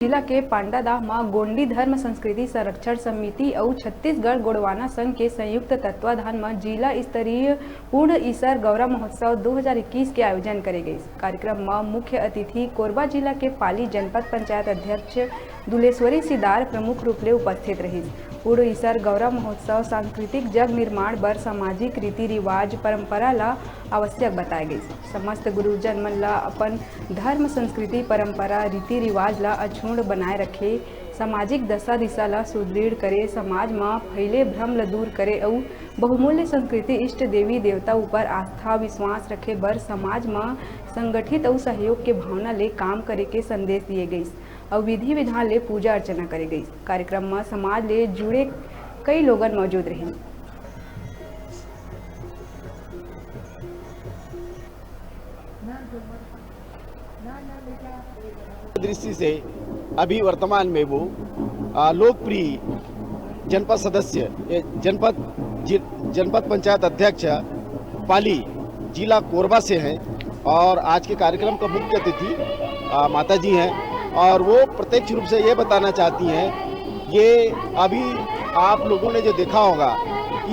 जिला के पांडादाह मां गोंडी धर्म संस्कृति संरक्षण समिति और छत्तीसगढ़ गोंडवाना संघ के संयुक्त तत्वाधान में जिला स्तरीय पूर्ण ईसर गौरा महोत्सव 2021 के आयोजन करे गए। कार्यक्रम में मुख्य अतिथि कोरबा जिला के पाली जनपद पंचायत अध्यक्ष दुलेश्वरी सिदार प्रमुख रूप से उपस्थित रही। पूर्ण ईसर गौरा महोत्सव सांस्कृतिक जग निर्माण बर सामाजिक रीति रिवाज परंपरा ला आवश्यक बताए गई। समस्त गुरुजन मन ला अपन धर्म संस्कृति परंपरा रीति रिवाज ला अक्षुण्ण बनाए रखे, सामाजिक दशा दिशा ला सुदृढ़ करे, समाज में फैले भ्रम ला दूर करे और बहुमूल्य संस्कृति इष्ट देवी देवता ऊपर आस्था विश्वास रखे बर समाज में संगठित और सहयोग के भावना ले काम करे के संदेश दिए गई और विधि विधान ले पूजा अर्चना करे गई। कार्यक्रम में समाज ले जुड़े कई लोग मौजूद रहे। दृष्टि से अभी वर्तमान में वो लोकप्रिय जनपद सदस्य जनपद पंचायत अध्यक्ष पाली जिला कोरबा से हैं और आज के कार्यक्रम का मुख्य अतिथि माता जी हैं और वो प्रत्यक्ष रूप से ये बताना चाहती हैं। ये अभी आप लोगों ने जो देखा होगा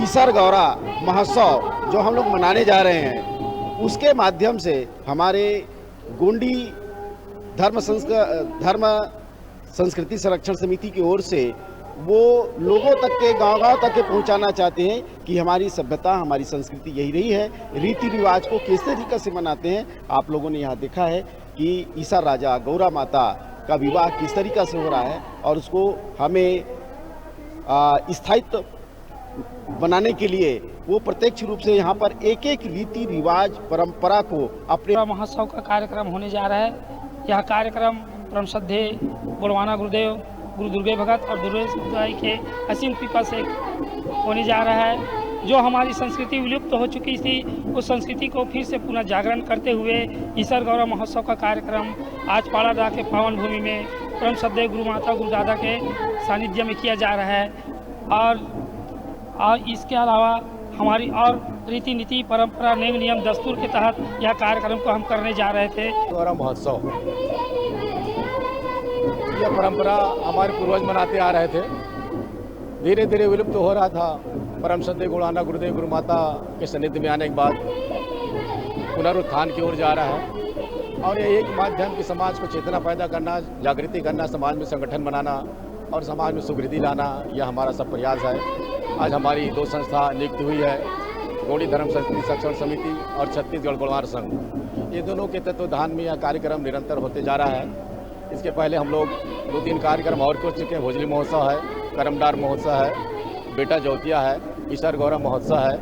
ईसर गौरा महोत्सव जो हम लोग मनाने जा रहे हैं, उसके माध्यम से हमारे गोंडी धर्म संस्कृति संरक्षण समिति की ओर से वो लोगों तक के गांव-गांव तक के पहुंचाना चाहते हैं कि हमारी सभ्यता हमारी संस्कृति यही रही है। रीति रिवाज को किस तरीके से मनाते हैं आप लोगों ने यहाँ देखा है कि ईसा राजा गौरा माता का विवाह किस तरीका से हो रहा है और उसको हमें स्थायित्व बनाने के लिए वो प्रत्यक्ष रूप से यहाँ पर एक एक रीति रिवाज परंपरा को अपने महोत्सव का कार्यक्रम होने जा रहा है। यह कार्यक्रम परम श्रद्धेय गोंडवाना गुरुदेव गुरु दुर्गे भगत और दुर्गे के असीम कृपा से होने जा रहा है। जो हमारी संस्कृति विलुप्त हो चुकी थी उस संस्कृति को फिर से पुनः जागरण करते हुए ईसर गौरा महोत्सव का कार्यक्रम आज पाड़ादाह के पावन भूमि में परम श्रद्धेय गुरु माता गुरुदादा के सानिध्य में किया जा रहा है। और इसके अलावा हमारी और रीति नीति परंपरा नेम नियम दस्तूर के तहत यह कार्यक्रम को हम करने जा रहे थे। गौरा महोत्सव यह परंपरा हमारे पूर्वज मनाते आ रहे थे, धीरे धीरे विलुप्त हो रहा था। परम श्रद्धेय गोंडवाना गुरुदेव गुरु माता के सानिध्य में आने के बाद पुनरुत्थान की ओर जा रहा है और ये एक माध्यम कि समाज को चेतना पैदा करना, जागृति करना, समाज में संगठन बनाना और समाज में सुवृद्धि लाना, यह हमारा सब प्रयास है। आज हमारी दो संस्था नियुक्त हुई है, गोंडी धर्म संस्कृति संरक्षण समिति और छत्तीसगढ़ गोंडवाना संघ। ये दोनों के तत्वाधान में यह कार्यक्रम निरंतर होते जा रहा है। इसके पहले हम लोग 2-3 कार्यक्रम और कर चुके हैं। भोजली महोत्सव है, करमडार महोत्सव है, बेटा ज्योतिया है, ईसर गौरा महोत्सव है